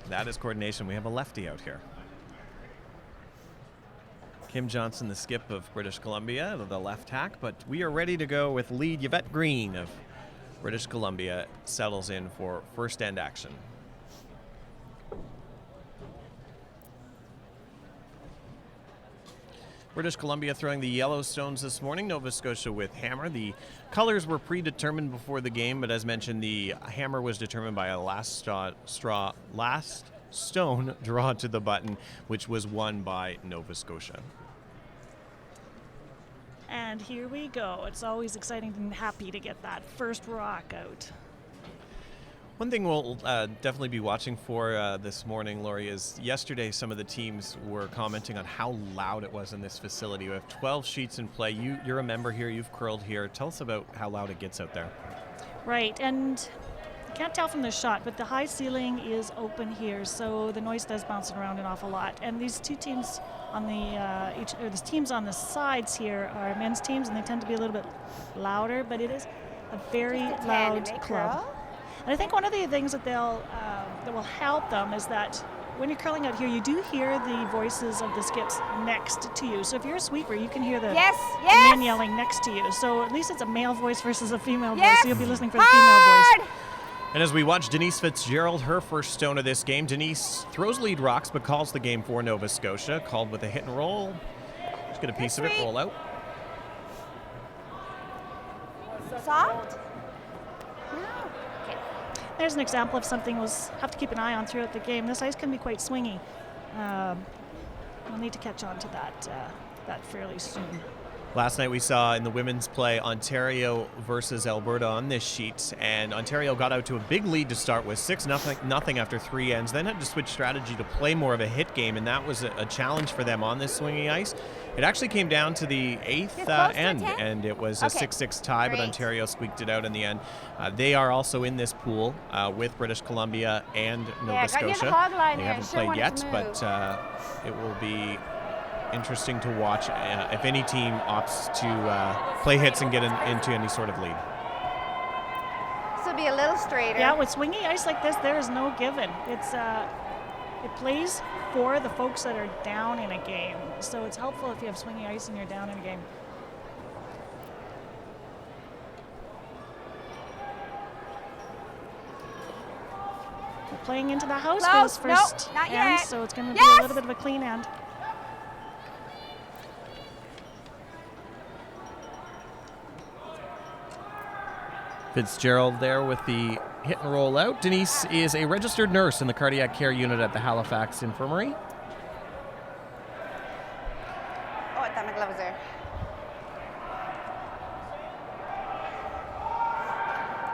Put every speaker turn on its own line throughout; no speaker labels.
That is coordination. We have a lefty out here. Kim Johnson, the skip of British Columbia, the left hack, but we are ready to go with lead Yvette Green of British Columbia settles in for first end action. British Columbia throwing the yellow stones this morning, Nova Scotia with hammer. The colors were predetermined before the game, but as mentioned, the hammer was determined by a last stone draw to the button, which was won by Nova Scotia.
And here we go. It's always exciting and happy to get that first rock out.
One thing we'll definitely be watching for this morning, Laurie, is yesterday some of the teams were commenting on how loud it was in this facility. We have 12 sheets in play. You're a member here. You've curled here. Tell us about how loud it gets out there.
Right, and you can't tell from the shot, but the high ceiling is open here, so the noise does bounce around an awful lot. And these two teams on the teams on the sides here are men's teams, and they tend to be a little bit louder, but it is a very loud club. And I think one of the things that that will help them is that when you're curling out here, you do hear the voices of the skips next to you. So if you're a sweeper, you can hear the men yelling next to you. So at least it's a male voice versus a female voice. So you'll be listening for the female voice.
And as we watch Denise Fitzgerald, her first stone of this game, Denise throws lead rocks but calls the game for Nova Scotia. Called with a hit and roll. Just get a piece of it, roll out.
Soft?
There's an example of something we'll have to keep an eye on throughout the game. This ice can be quite swingy. We'll need to catch on to that fairly soon.
Last night we saw in the women's play Ontario versus Alberta on this sheet, and Ontario got out to a big lead to start with, 6-0 after 3 ends, then had to switch strategy to play more of a hit game, and that was a challenge for them on this swingy ice. It actually came down to the 8th end, and it was a 6-6 tie, but Ontario squeaked it out in the end. They are also in this pool with British Columbia and Nova Scotia. They haven't played yet, but it will be interesting to watch if any team opts to play hits and get into any sort of lead.
This will be a little straighter.
Yeah, with swingy ice like this, there is no given. It plays for the folks that are down in a game. So it's helpful if you have swingy ice and you're down in a game. We're playing into the house goes first end, so it's going to be a little bit of a clean end.
Fitzgerald there with the hit and roll out. Denise is a registered nurse in the cardiac care unit at the Halifax Infirmary.
Oh, I thought my glove was there.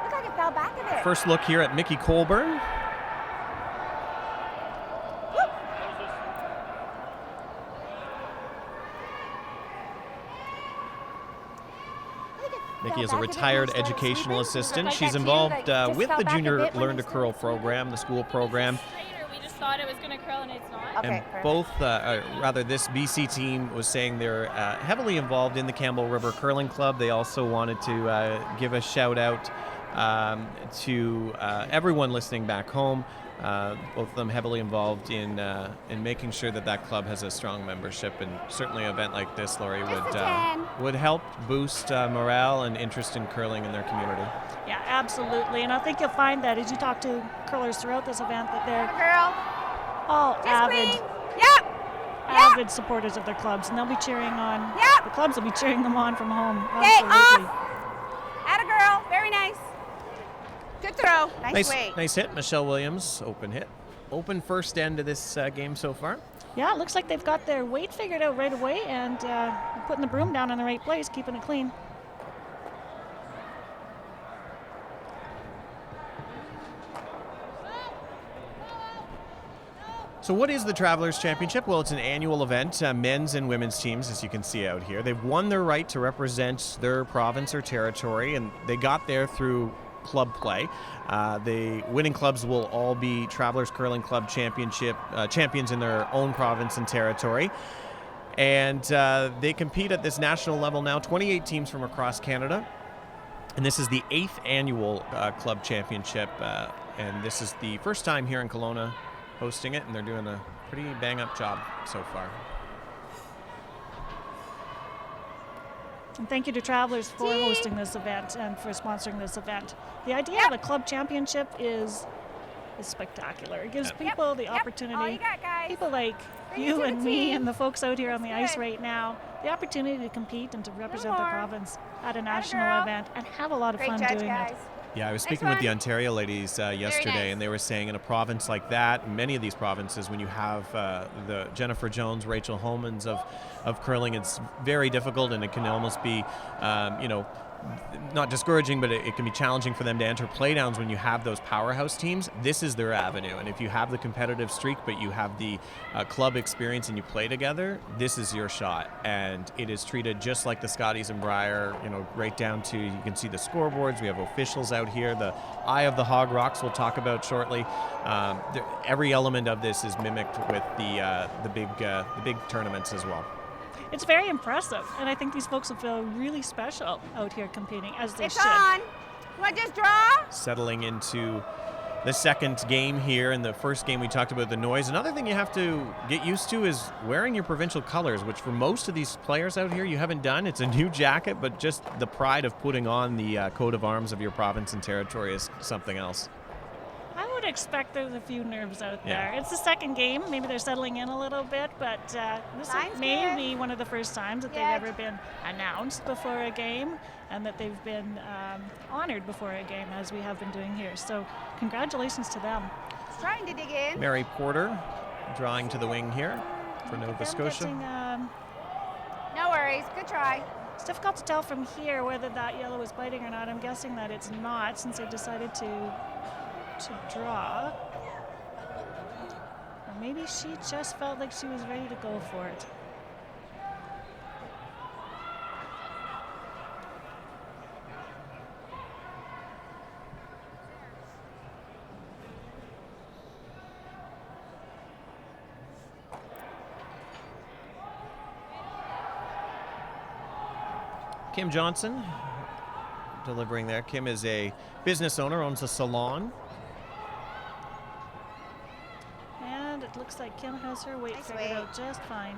Look like it fell back a bit.
First look here at Mickey Colburn. Mickey is a retired educational assistant. She's involved with the Junior Learn to Curl program, the school program.
We just thought it was going to curl and it's not.
And both, this BC team was saying they're heavily involved in the Campbell River Curling Club. They also wanted to give a shout out to everyone listening back home. Both of them heavily involved in making sure that club has a strong membership, and certainly an event like this, Laurie, would help boost morale and interest in curling in their community.
Yeah, absolutely, and I think you'll find that as you talk to curlers throughout this event that they're all avid supporters of their clubs, and they'll be cheering on. The clubs will be cheering them on from home. Absolutely.
Atta girl, very nice. Good throw.
Nice hit. Michelle Williams, open hit. Open first end of this game so far.
Yeah, it looks like they've got their weight figured out right away and putting the broom down in the right place, keeping it clean.
So what is the Travelers Championship? Well, it's an annual event, men's and women's teams, as you can see out here. They've won their right to represent their province or territory, and they got there through club play. The winning clubs will all be Travelers Curling Club Championship champions in their own province and territory. And they compete at this national level now, 28 teams from across Canada. And this is the 8th annual club championship. And this is the first time here in Kelowna hosting it, and they're doing a pretty bang-up job so far.
And thank you to Travelers for hosting this event and for sponsoring this event. The idea of a club championship is spectacular. It gives people the opportunity,
All you got, guys.
people like
Bring it
you
to the
and me
team.
and the folks out here on the
That's
ice
good.
right now, the opportunity to compete and to represent the
more.
province at a national
girl.
event and have a lot of
Great
fun
judge,
doing
guys.
it.
Yeah, I was
Next
speaking with the
one.
Ontario ladies yesterday,
nice.
and they were saying in a province like that, many of these provinces, when you have the Jennifer Jones, Rachel Holmans of curling, it's very difficult, and it can almost be, not discouraging, but it can be challenging for them to enter playdowns when you have those powerhouse teams. This is their avenue, and if you have the competitive streak, but you have the club experience and you play together, this is your shot. And it is treated just like the Scotties and Briar, right down to, you can see the scoreboards. We have officials out here. The Eye of the Hog Rocks we'll talk about shortly. Every element of this is mimicked with the big tournaments as well.
It's very impressive, and I think these folks will feel really special out here competing, as they
It's
should.
on. You want to just draw?
Settling into the second game here. In the first game, we talked about the noise. Another thing you have to get used to is wearing your provincial colors, which for most of these players out here you haven't done. It's a new jacket, but just the pride of putting on the coat of arms of your province and territory is something else.
I would expect there's a few nerves out
Yeah.
there. It's the second game. Maybe they're settling in a little bit, but this
Line's
may
good.
be one of the first times that
Yeah.
they've ever been announced before a game and that they've been honored before a game, as we have been doing here. So congratulations to them.
It's trying to dig in.
Mary Porter drawing to the wing here for Nova
Them
Scotia.
getting,
No worries. Good try.
it's difficult to tell from here whether that yellow is biting or not. I'm guessing that it's not, since they decided to draw. Or maybe she just felt like she was ready to go for it.
Kim Johnson delivering there. Kim is a business owner, owns a salon.
And it looks like Kim has her weight
Nice
figured
weight.
out just fine.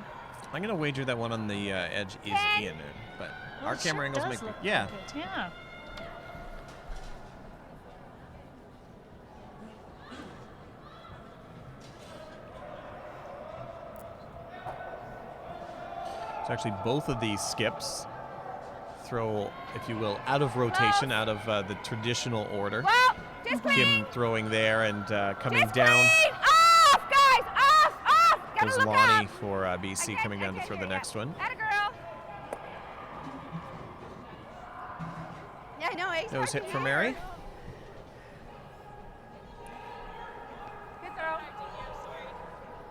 I'm going to wager that one on the edge is in, but
Well,
our
it
camera
sure
angles
does
make
look
yeah.
like it, yeah.
So actually both of these skips throw, if you will, out of rotation, out of the traditional order.
Well, just clean.
Kim throwing there and coming
Just
down.
clean. Off, guys. Off. Gotta
There's
look
Lonnie
up.
for BC coming down to throw the next one.
Atta girl. Yeah, I know. It's
Nose
hard
hit
to
for
hear.
Mary.
Good throw.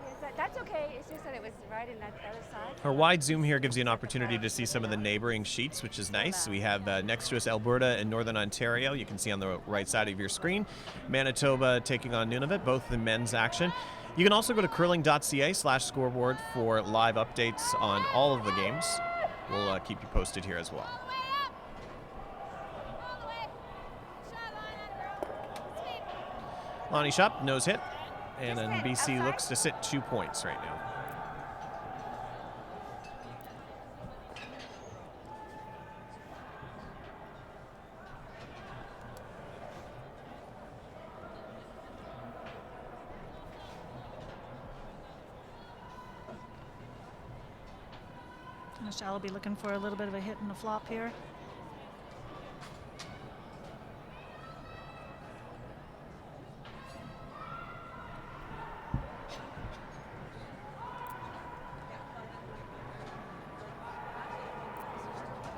Yes, that's okay. It's just that it was right in that other side.
Our wide zoom here gives you an opportunity to see some of the neighboring sheets, which is nice. We have next to us Alberta and Northern Ontario. You can see on the right side of your screen. Manitoba taking on Nunavut, both in men's action. You can also go to curling.ca/scoreboard for live updates on all of the games. We'll keep you posted here as well. Lonnie Shop, nose hit. And then BC looks to sit 2 points right now.
Michelle will be looking for a little bit of a hit and a flop here.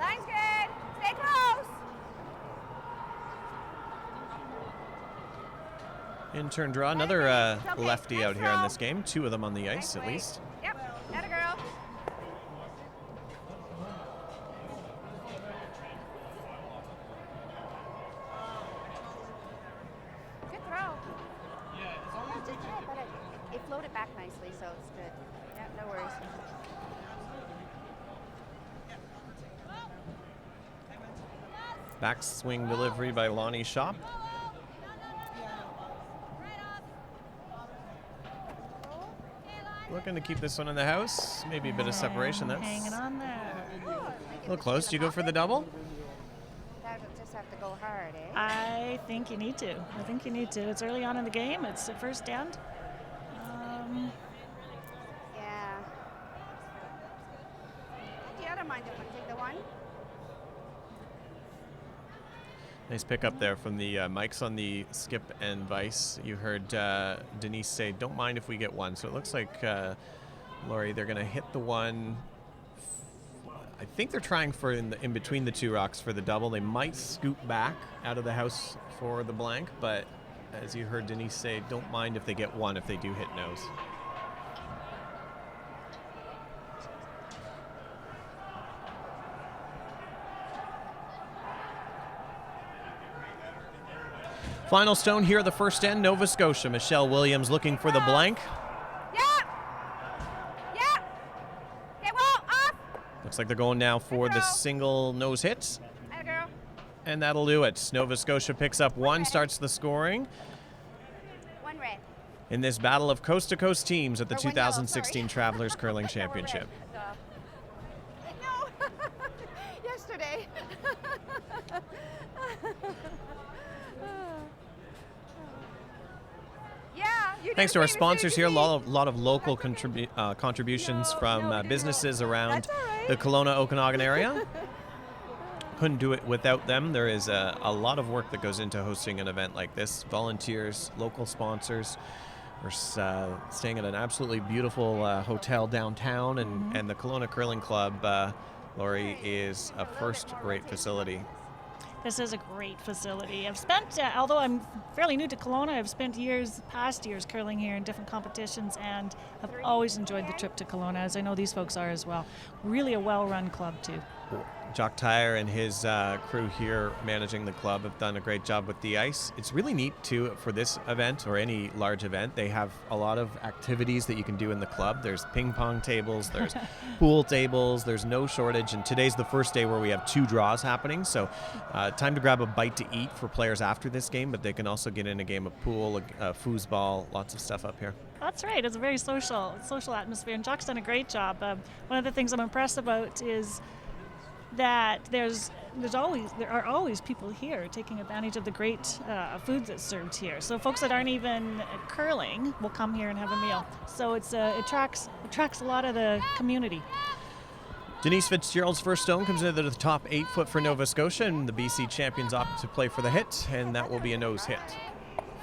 Line's good. Stay close.
In turn draw, another
Okay,
lefty
nice
out here in
throw.
this game. 2 of them on the ice
Nice
at
weight.
least.
Yep. Atta girl. Good throw. Yeah, just did, but it floated back nicely, so it's good. Yep, no worries.
Backswing delivery by Lonnie Shop. looking to keep this one in the house. Maybe a bit of separation. That's
Hanging on there.
a little close. Do you go for the double?
That would just have to go hard, eh?
I think you need to. I think you need to. It's early on in the game. It's the first end.
Yeah. Yeah, I don't mind if I take the one.
Nice pick up there from the mics on the skip and vice. You heard Denise say, don't mind if we get one. So it looks like, Lori, they're going to hit the one. I think they're trying for in between the two rocks for the double. They might scoop back out of the house for the blank, but as you heard Denise say, don't mind if they get one if they do hit nose. Final stone here at the first end, Nova Scotia. Michelle Williams looking for the blank.
Yeah. Yeah. Okay, well, off.
Looks like they're going now for the single nose hit.
Atta girl.
And that'll do it. Nova Scotia picks up one, starts the scoring
One red.
in this battle of coast-to-coast teams at the
Or one yellow,
2016
sorry.
Travelers Curling
One
Championship.
red. No. Yesterday. Yeah. You did
Thanks
the
to our
same as
sponsors here, a
UGC.
lot of local contributions
No,
from
no, we didn't
businesses
know.
around
That's all right.
the Kelowna-Okanagan area. Couldn't do it without them. There is a lot of work that goes into hosting an event like this. Volunteers, local sponsors. We're staying at an absolutely beautiful hotel downtown, and the Kelowna Curling Club, Lori, is a first-rate facility.
This is a great facility. I've spent, although I'm fairly new to Kelowna, I've spent past years curling here in different competitions, and I've always enjoyed the trip to Kelowna, as I know these folks are as well. Really a well-run club, too.
Jock Tyre and his crew here managing the club have done a great job with the ice. It's really neat, too, for this event or any large event. They have a lot of activities that you can do in the club. There's ping pong tables, there's pool tables, there's no shortage. And today's the first day where we have 2 draws happening. So time to grab a bite to eat for players after this game, but they can also get in a game of pool, foosball, lots of stuff up here.
That's right. It's a very social atmosphere, and Jock's done a great job. One of the things I'm impressed about is that there are always people here taking advantage of the great food that's served here. So folks that aren't even curling will come here and have a meal. So it attracts a lot of the community.
Denise Fitzgerald's first stone comes into the top 8 foot for Nova Scotia, and the BC champions opt to play for the hit, and that will be a nose hit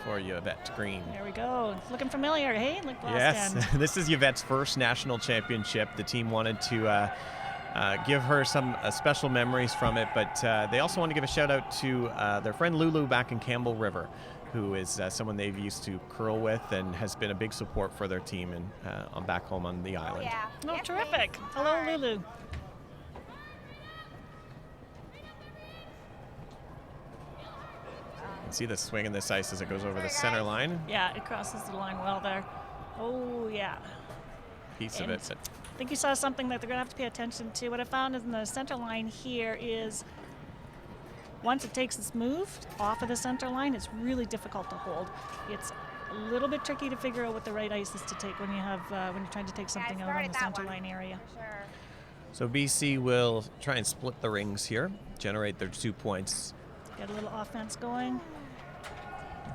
for Yvette Green.
There we go. It's looking familiar, hey? Like last
Yes,
end.
this is Yvette's first national championship. The team wanted to give her some special memories from it, but they also want to give a shout out to their friend Lulu back in Campbell River, who is someone they've used to curl with and has been a big support for their team and back home on the island.
Yeah.
Oh,
Yes,
terrific.
please.
Hello,
Hard.
Lulu.
You can see the swing in this ice as it goes over the center line.
Yeah, it crosses the line well there. Oh, yeah.
Piece of
And
it. But
I think you saw something that they're going to have to pay attention to. What I found in the center line here is once it takes its move off of the center line, it's really difficult to hold. It's a little bit tricky to figure out what the right ice is to take when you're trying to take something out on
started
the
that
center
one.
line area.
Sure.
so BC will try and split the rings here, generate their 2 points.
Get a little offense going.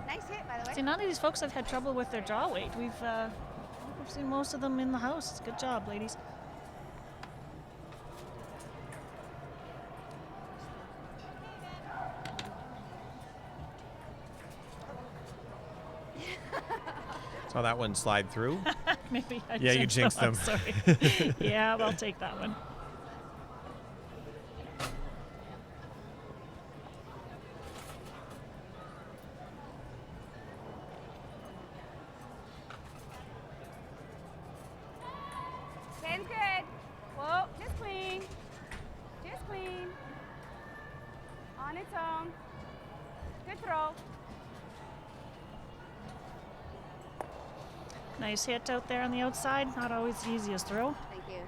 Nice hit, by the way.
See, none of these folks have had trouble with their draw weight. We've seen most of them in the house. Good job, ladies.
Saw that one slide through.
Maybe I
Yeah, you jinxed
I'm
them.
sorry. Yeah, well, I'll take that one.
Pin's good. Whoa, just clean. Just clean. On its own. Good throw.
Nice hit out there on the outside. Not always the easiest throw.
Thank you.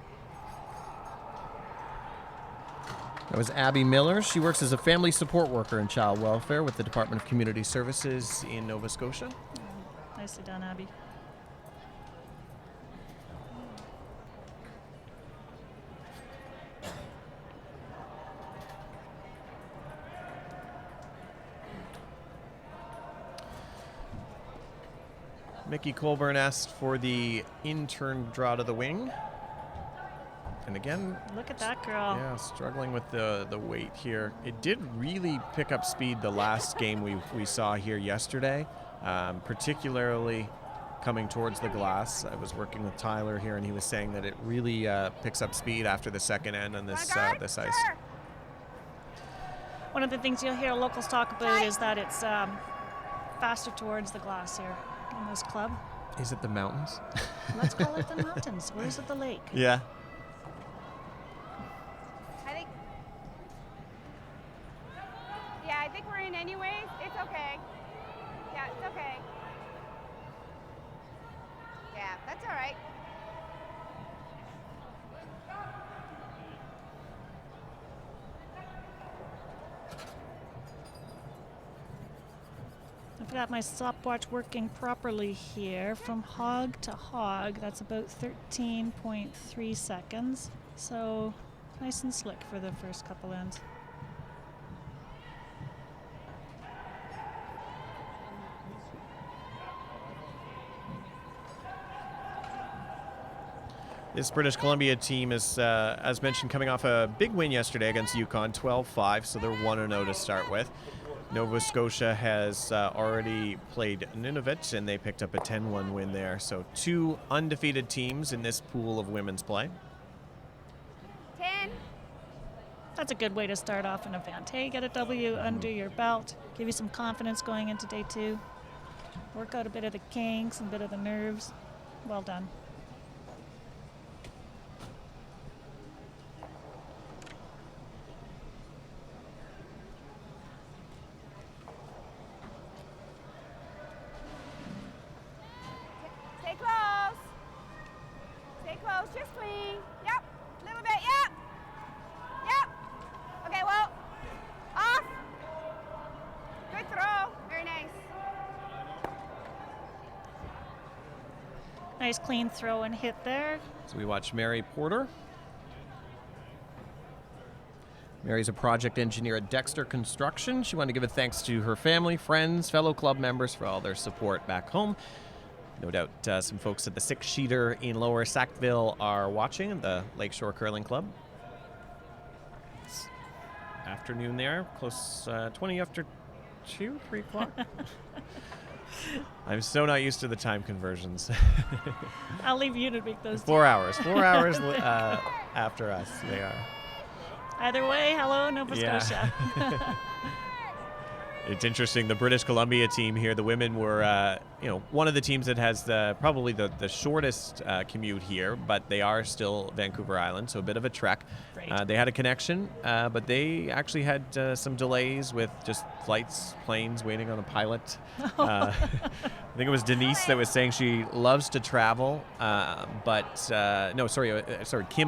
That was Abby Miller. She works as a family support worker in child welfare with the Department of Community Services in Nova Scotia.
Nicely done, Abby.
Mickey Colburn asked for the in-turn draw to the wing. And again,
Look at that girl.
yeah, struggling with the weight here. It did really pick up speed the last game we saw here yesterday, particularly coming towards the glass. I was working with Tyler here, and he was saying that it really picks up speed after the second end on this ice.
One of the things you'll hear locals talk about is that it's faster towards the glass here in this club.
Is it the mountains?
Let's call it the mountains. Or is it the lake?
Yeah.
I think we're in anyways. It's okay. Yeah, it's okay. Yeah, that's all right.
I've got my stopwatch working properly here. From hog to hog, that's about 13.3 seconds. So nice and slick for the first couple ends.
This British Columbia team is, as mentioned, coming off a big win yesterday against Yukon, 12-5, so they're 1-0 to start with. Nova Scotia has already played Nunavut, and they picked up a 10-1 win there. So 2 undefeated teams in this pool of women's play.
10.
That's a good way to start off an event. Hey, get a W under your belt, give you some confidence going into day 2. Work out a bit of the kinks and a bit of the nerves. Well done.
Stay close. Stay close, just clean. Yep, a little bit, yep. Yep. Okay, well, off. Good throw, very nice.
Nice clean throw and hit there.
So we watch Mary Porter. Mary's a project engineer at Dexter Construction. She wanted to give a thanks to her family, friends, fellow club members for all their support back home. No doubt some folks at the six-sheeter in Lower Sackville are watching at the Lakeshore Curling Club. It's afternoon there, close 20 after 2, 3 o'clock. I'm so not used to the time conversions.
I'll leave you to make those.
4 hours. 4 hours after us, they are.
Either way, hello, Nova Scotia.
It's interesting. The British Columbia team here, the women were, one of the teams that has probably the shortest commute here, but they are still Vancouver Island, so a bit of a trek. They had a connection, but they actually had some delays with just flights, planes, waiting on a pilot. I think it was Denise that was saying she loves to travel, Kim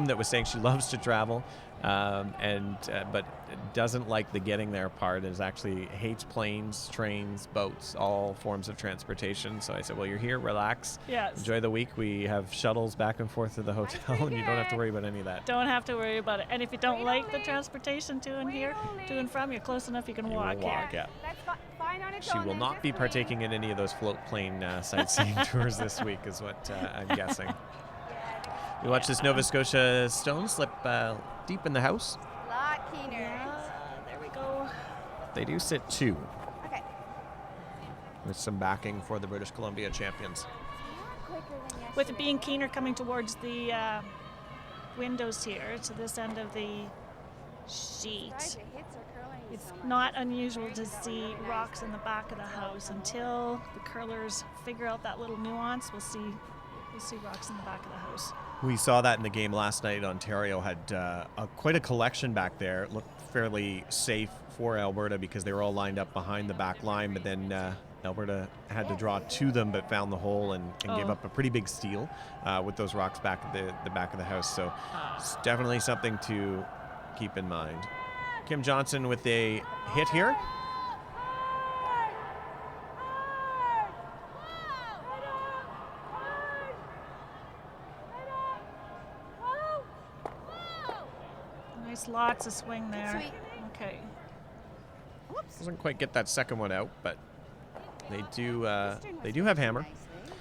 that was saying she loves to travel. But doesn't like the getting there part, is actually hates planes, trains, boats, all forms of transportation. So I said, well, you're here, relax, enjoy the week. We have shuttles back and forth to the hotel, and you don't have to worry about any of that.
Don't have to worry about it. And if you don't like the transportation to and from, you're close enough, you can walk here.
Yeah.
That's fine on its
She
own,
will
then,
not
just
be
clean.
partaking in any of those float plane sightseeing tours this week, is what I'm guessing. We watch this Nova Scotia stone slip deep in the house.
A lot keener.
There we go.
They do sit 2.
Okay.
With some backing for the British Columbia champions.
Quicker than yesterday.
With it being keener coming towards the windows here to this end of the sheet,
Guys, the hits are curling
it's
so much.
not unusual to see rocks in the back of the house. Until the curlers figure out that little nuance, we'll see rocks in the back of the house.
We saw that in the game last night. Ontario had quite a collection back there. It looked fairly safe for Alberta because they were all lined up behind the back line, but then Alberta had to draw to them but found the hole and gave up a pretty big steal with those rocks back at the back of the house. So it's definitely something to keep in mind. Kim Johnson with a hit here.
Nice, lots of swing there.
Sweet.
Okay.
Whoops.
Doesn't quite get that second one out, but they do
Eastern was
have hammer.
nicely.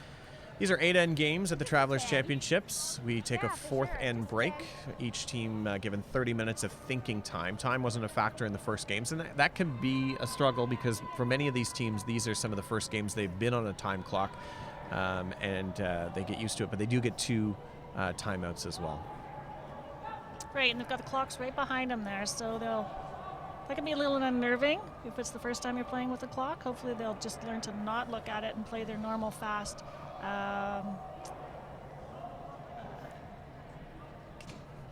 These are 8-end games at the Travelers Championships. We take a 4th end break. Each team given 30 minutes of thinking time. Time wasn't a factor in the first games, and that can be a struggle because for many of these teams, these are some of the first games they've been on a time clock, and they get used to it, but they do get 2 timeouts as well.
Right, and they've got the clocks right behind them there, so that can be a little unnerving if it's the first time you're playing with the clock. Hopefully they'll just learn to not look at it and play their normal fast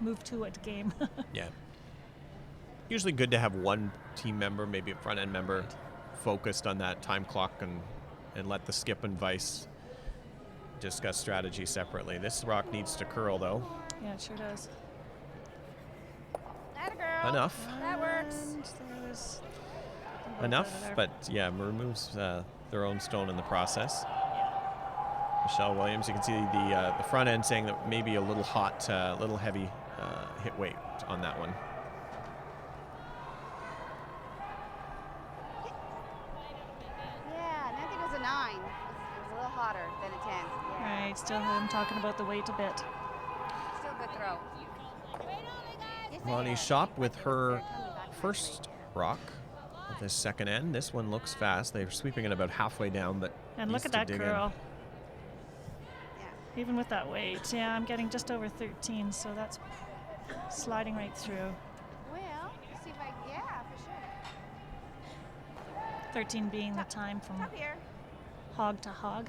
move to it game.
Yeah. Usually good to have one team member, maybe a front end member, focused on that time clock and let the skip and vice discuss strategy separately. This rock needs to curl though.
Yeah, it sure does.
That a girl.
Enough.
That works.
Enough, but yeah, removes their own stone in the process. Michelle Williams, you can see the front end saying that maybe a little hot, little heavy hit weight on that one.
Yeah, and I think it was a 9. It was a little hotter than a 10. Yeah.
Right, still him talking about the weight a bit.
Still a good throw. Yes,
Lonnie
it is.
Shop with her
They're coming back
first rock of this second end. This one looks fast. They're sweeping it about halfway down, but
And
needs
look at
to
that
dig in.
curl.
Yeah.
Even with that weight. Yeah, I'm getting just over 13, so that's sliding right through.
Well, let's see if I can. Yeah, for sure.
13 being the time from
Up here.
hog to hog.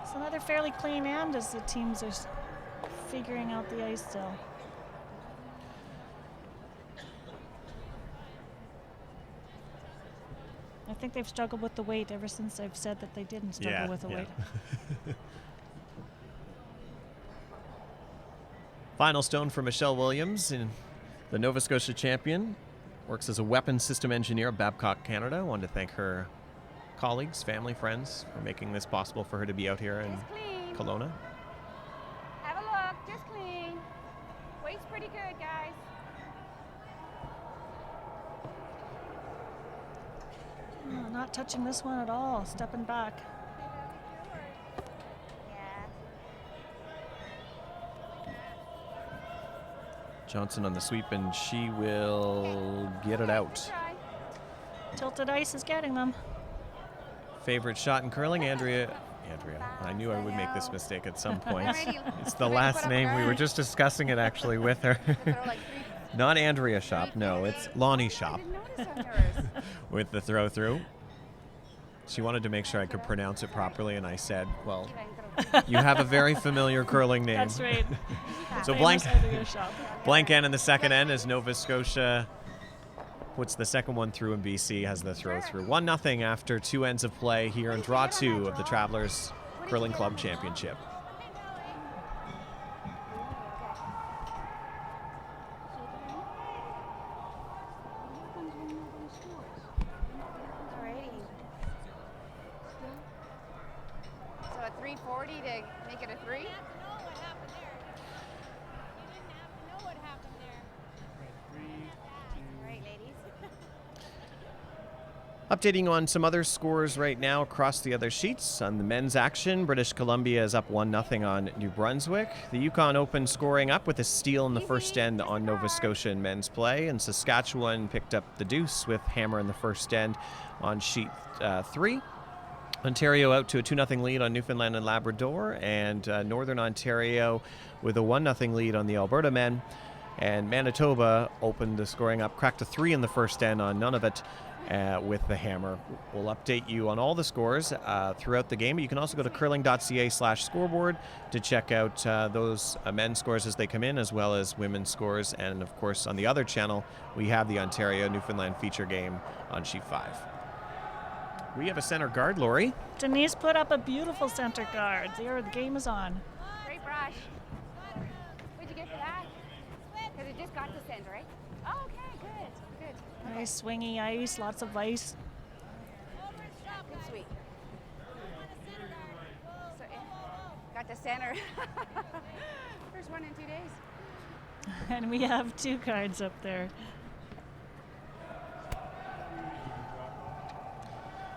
It's another fairly clean end as the teams are figuring out the ice still. I think they've struggled with the weight ever since I've said that they didn't struggle with the weight.
Final stone for Michelle Williams, in the Nova Scotia champion. Works as a weapons system engineer at Babcock, Canada. I wanted to thank her colleagues, family, friends for making this possible for her to be out here in
Just clean.
Kelowna.
Have a look. Just clean. Weight's pretty good, guys.
Oh, not touching this one at all, stepping back.
Yeah.
Johnson on the sweep, and she will get it out.
Try.
Tilted ice is getting them.
Favorite shot in curling, Andrea. I knew I would make this mistake at some point.
Alrighty.
It's the
Ready to
last
put up
name.
a
We were
guard?
just discussing it actually with her.
Throw like 3.
Not Andrea Shop, no, it's Lonnie
I
Shop
didn't notice on yours.
with the throw through. She wanted to make sure I could pronounce it properly, and I said, well,
See if I can throw.
you have a very familiar curling name.
That's right.
So
Famous
blank,
Andrea Shop.
blank end in the second end as Nova Scotia puts the second one through, and BC has the throw through. 1-0 after 2 ends of play here in draw 2 of the Travelers Curling Club Championship.
Alrighty. So a 340 to make it a 3? Right, ladies.
Updating on some other scores right now across the other sheets. On the men's action, British Columbia is up 1-0 on New Brunswick. The Yukon Open scoring up with a steal in the first end on Nova Scotia in men's play. And Saskatchewan picked up the deuce with hammer in the first end on sheet 3. Ontario out to a 2-0 lead on Newfoundland and Labrador. And Northern Ontario with a 1-0 lead on the Alberta men. And Manitoba opened the scoring up, cracked a 3 in the first end on Nunavut. With the hammer. We'll update you on all the scores throughout the game. You can also go to curling.ca/scoreboard to check out those men's scores as they come in, as well as women's scores. And of course, on the other channel, we have the Ontario Newfoundland feature game on sheet 5. We have a center guard, Lori.
Denise put up a beautiful center guard. There, the game is on.
Great brush. What'd you get for that? Because it just got to center, right? Oh, okay, good, good. Okay.
Nice swingy ice, lots of ice.
Good sweep. So, yeah, got to center. First one in 2 days.
And we have 2 cards up there.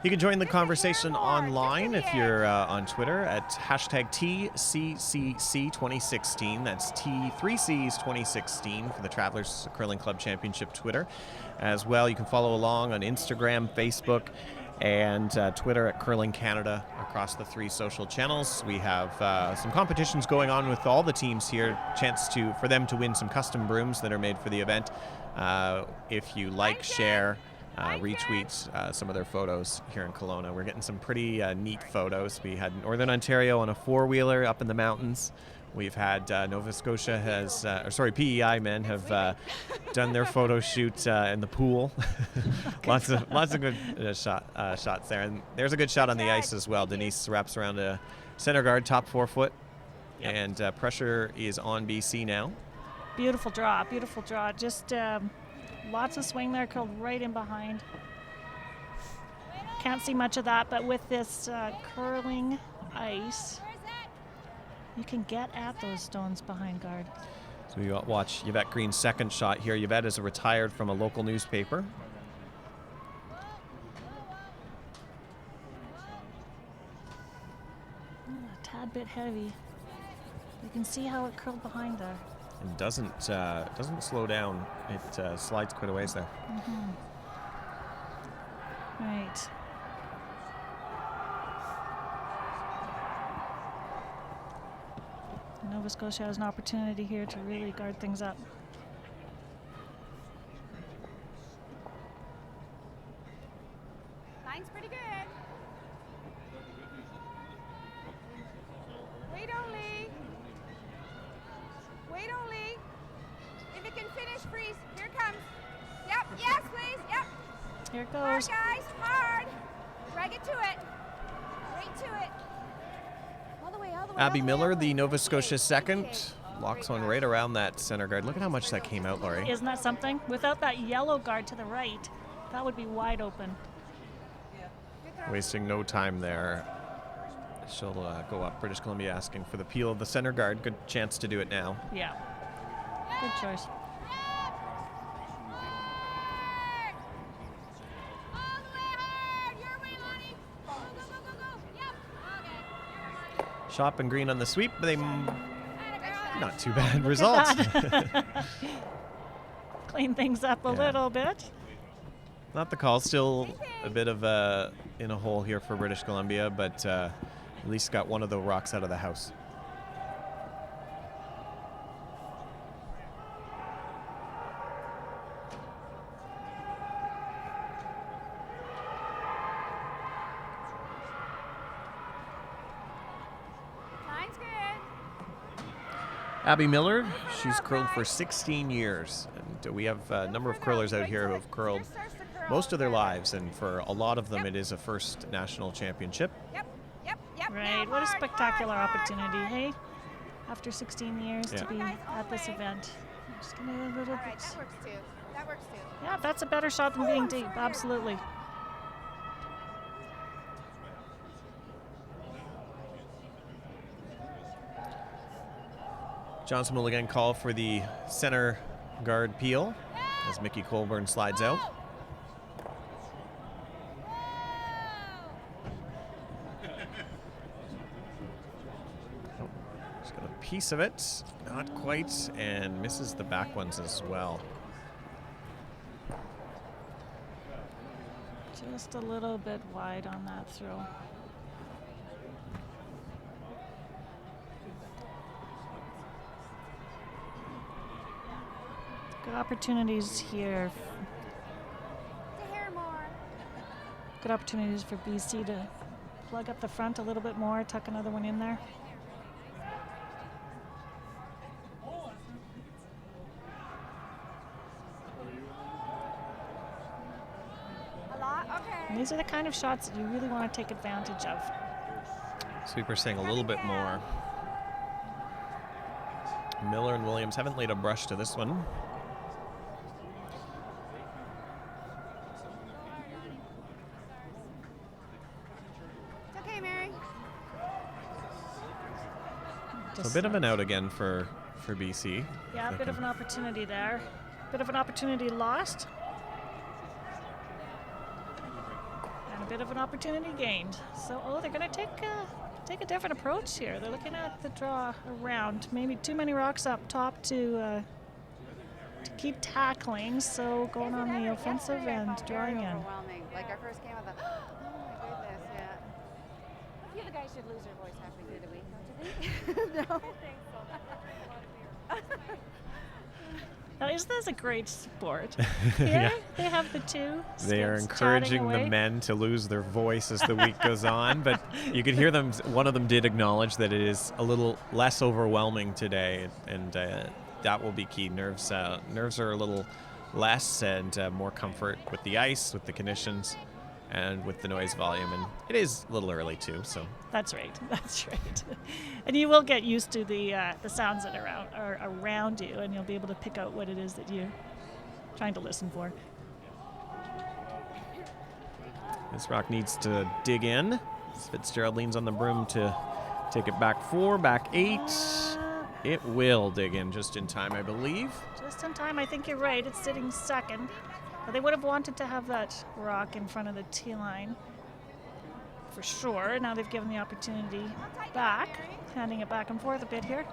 You can join the conversation online if you're on Twitter at hashtag TCCC2016. That's T3Cs 2016 for the Travelers Curling Club Championship Twitter. As well, you can follow along on Instagram, Facebook, and Twitter at Curling Canada across the 3 social channels. We have some competitions going on with all the teams here. Chance for them to win some custom brooms that are made for the event. If you like, share, retweet some of their photos here in Kelowna. We're getting some pretty neat photos. We had Northern Ontario on a 4-wheeler up in the mountains. We've had Nova Scotia PEI men have done their photo shoot in the pool. lots of good shots there. And there's a good shot on the ice as well. Denise wraps around a center guard, top 4 foot, and pressure is on BC now.
Beautiful draw, beautiful draw. Just lots of swing there, curled right in behind. Can't see much of that, but with this curling ice, you can get at those stones behind guard.
So we watch Yvette Green's second shot here. Yvette is retired from a local newspaper.
A tad bit heavy. You can see how it curled behind there.
And doesn't slow down. It slides quite a ways there.
Mm-hmm. Right. Nova Scotia has an opportunity here to really guard things up.
Line's pretty good. Wait only. Wait only. If you can finish, freeze. Here it comes. Yep, yes, please. Yep.
Here it
Hard,
goes.
guys. Hard. Drag it to it. Right to it. All the way, all the way.
Abby
all the way,
Miller,
all the
the
way.
Nova Scotia
Okay,
second,
okay.
locks one right around that center guard. Look at how much that came out, Laurie.
Isn't that something? Without that yellow guard to the right, that would be wide open.
Wasting no time there. She'll go up. British Columbia asking for the peel of the center guard. Good chance to do it now.
Yeah. Good choice.
All the way hard. Your way, Lonnie. Go, go, go, go, go. Yep. Okay.
Shop and Green on the sweep. They
Atta
not too bad
Look
results.
at that. Clean things up a
Yeah.
little bit.
Not the call. Still a bit of in a hole here for British Columbia, but at least got one of the rocks out of the house.
Line's good.
Abby Miller, she's curled for 16 years. And we have a number of curlers out here who have curled most of their lives, and for a lot of them it is a first national championship.
Yep. Yep. Yep.
Right.
Now
What a
hard,
spectacular
hard, hard,
opportunity,
hard.
hey? After 16 years
Yeah.
to be
Guys, all
at
the
this
way.
event. I'm just gonna a little
All right,
bit.
that works too. That works too.
Yeah, that's a better shot than being deep. Absolutely.
Johnson will again call for the center guard peel as Mickey Colburn slides out. She's got a piece of it, not quite, and misses the back ones as well.
Just a little bit wide on that throw. Good opportunities here.
To hear more.
Good opportunities for BC to plug up the front a little bit more, tuck another one in there.
A lot. Okay.
And these are the kind of shots that you really want to take advantage of.
Sweeper saying a little bit more. Miller and Williams haven't laid a brush to this one.
It's okay, Mary.
So a bit of an out again for BC.
Yeah, a bit of an opportunity there. Bit of an opportunity lost. And a bit bit of an opportunity gained. So, they're going to take a different approach here. They're looking at the draw around. Maybe too many rocks up top to keep tackling. So going on the offensive end, drawing in.
Overwhelming. Like our first game, I thought, oh my goodness, yeah. A few of the guys should lose their voice halfway through the week, don't you think? No.
Now, is this a great sport?
Yeah.
They have the two.
They are
skips
encouraging
chatting
the
away.
men to lose their voice as the week goes on, but you could hear them. One of them did acknowledge that it is a little less overwhelming today, and that will be key. Nerves are a little less, and more comfort with the ice, with the conditions, and with the noise volume. And it is a little early too, so.
That's right. That's right. And you will get used to the sounds that are around you, and you'll be able to pick out what it is that you're trying to listen for.
This rock needs to dig in. Fitzgerald leans on the broom to take it back 4, back 8. It will dig in just in time, I believe.
Just in time. I think you're right. It's sitting second. But they would have wanted to have that rock in front of the tee line for sure. Now they've given the opportunity back, handing it back and forth a bit here.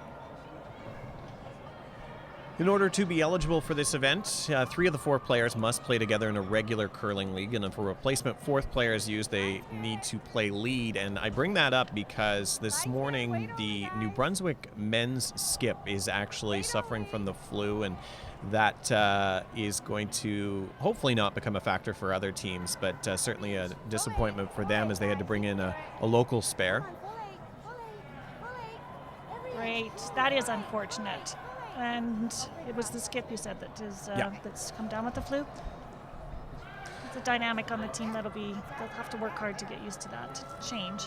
In order to be eligible for this event, 3 of the 4 players must play together in a regular curling league, and if a replacement 4th player is used, they need to play lead. And I bring that up because this morning the New Brunswick men's skip is actually suffering from the flu, and that is going to hopefully not become a factor for other teams, but certainly a disappointment for them as they had to bring in a local spare.
Great. That is unfortunate. And it was the skip, you said, that is that's come down with the flu. It's a dynamic on the team they'll have to work hard to get used to that change.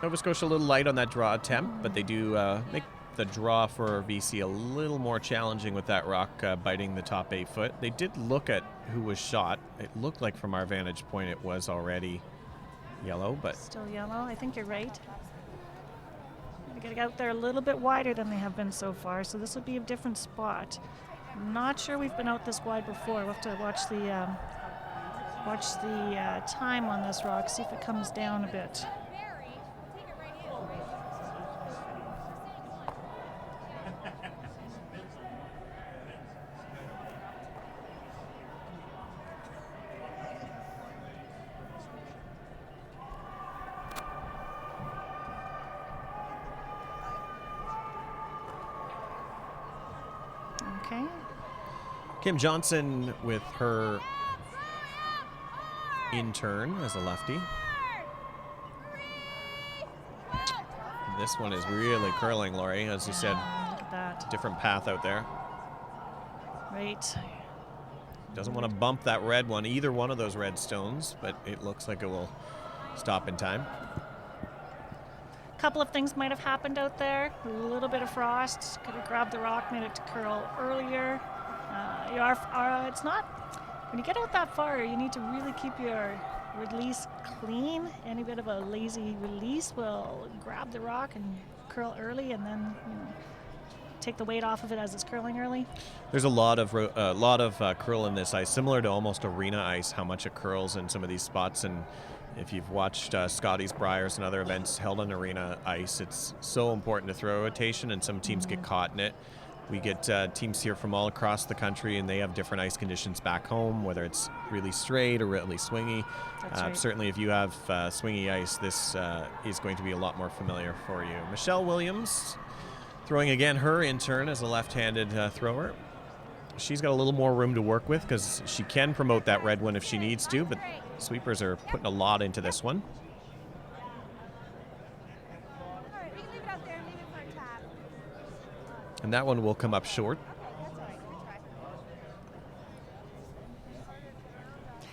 Nova Scotia a little light on that draw attempt, but they do make the draw for BC a little more challenging with that rock biting the top 8 foot. They did look at who was shot. It looked like from our vantage point it was already yellow, but
Still yellow. I think you're right. They got to get out there a little bit wider than they have been so far, so this would be a different spot. I'm not sure we've been out this wide before. We'll have to watch the time on this rock, see if it comes down a bit. Okay.
Kim Johnson with her intern as a lefty. This one is really curling, Laurie, as you said.
Look at that.
Different path out there.
Right.
Doesn't want to bump that red one, either one of those red stones, but it looks like it will stop in time.
A couple of things might have happened out there. A little bit of frost. Could have grabbed the rock, made it to curl earlier. It's not, when you get out that far, you need to really keep your release clean. Any bit of a lazy release will grab the rock and curl early, and then take the weight off of it as it's curling early.
There's a lot of curl in this ice, similar to almost arena ice, how much it curls in some of these spots. And if you've watched Scotty's Briars and other events held on arena ice, it's so important to throw a rotation, and some teams get caught in it. We get teams here from all across the country, and they have different ice conditions back home, whether it's really straight or really swingy.
That's right.
Certainly if you have swingy ice, this is going to be a lot more familiar for you. Michelle Williams throwing again her intern as a left-handed thrower. She's got a little more room to work with because she can promote that red one if she needs to, but sweepers are putting a lot into this one. And that one will come up short.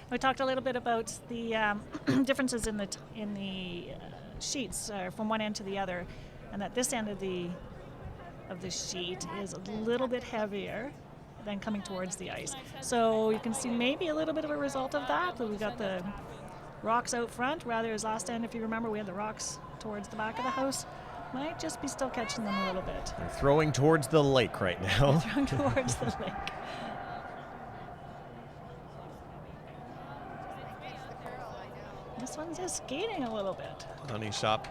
We talked a little bit about the differences in the sheets from one end to the other, and that this end of the sheet is a little bit heavier than coming towards the ice. So you can see maybe a little bit of a result of that. We got the rocks out front, rather as last end, if you remember, we had the rocks towards the back of the house. Might just be still catching them a little bit.
They're throwing towards the lake right now.
Throwing towards the lake. This one's just skating a little bit.
Lonnie Shop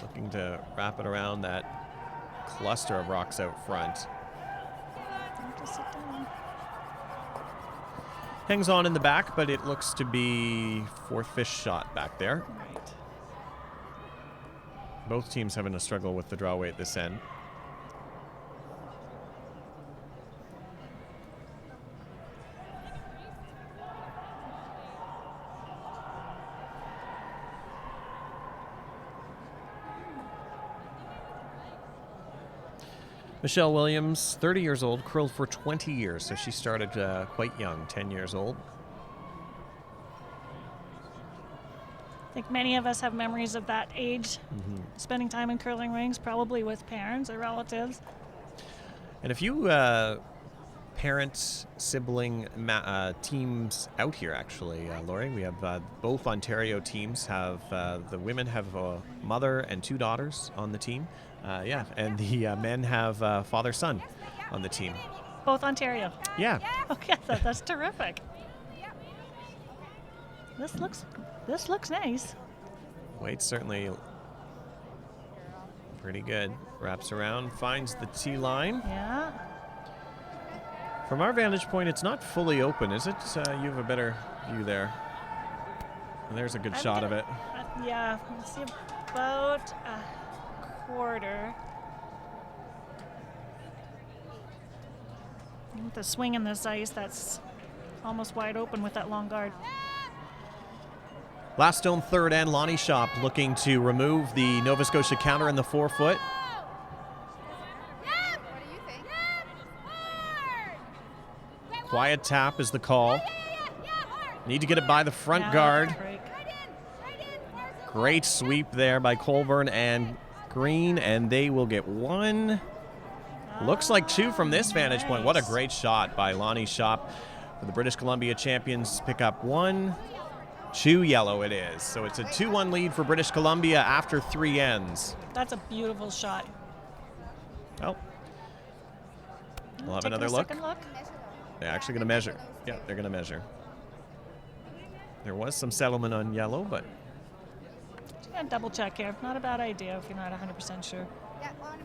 looking to wrap it around that cluster of rocks out front.
Time to sit down.
Hangs on in the back, but it looks to be fourth fish shot back there.
Right.
Both teams having a struggle with the draw weight this end. Michelle Williams, 30 years old, curled for 20 years, so she started quite young, 10 years old.
I think many of us have memories of that age, spending time in curling rings, probably with parents or relatives.
And a few parent sibling teams out here, actually, Lori. We have both Ontario teams have, the women have a mother and 2 daughters on the team. And the men have father-son on the team.
Both Ontario.
Yeah.
Okay, that's terrific. This looks nice.
Weight's certainly pretty good. Wraps around, finds the tee line.
Yeah.
From our vantage point, it's not fully open, is it? You have a better view there. And there's a good shot of it.
Yeah, let's see, about a quarter. With the swing in this ice, that's almost wide open with that long guard.
Last stone third and Lonnie Shop looking to remove the Nova Scotia counter in the 4-foot. Quiet tap is the call. Need to get it by the front guard. Great sweep there by Colburn and Green, and they will get 1. Looks like 2 from this vantage point. What a great shot by Lonnie Shop for the British Columbia champions. Pick up 1. 2 yellow it is. So it's a 2-1 lead for British Columbia after 3 ends.
That's a beautiful shot.
Well, we'll have
Taking
another
a
look.
second look.
They're actually going to measure. Yeah, they're going to measure. There was some settlement on yellow, but
Just gonna double check here. Not a bad idea if you're not 100% sure.
Yeah, on a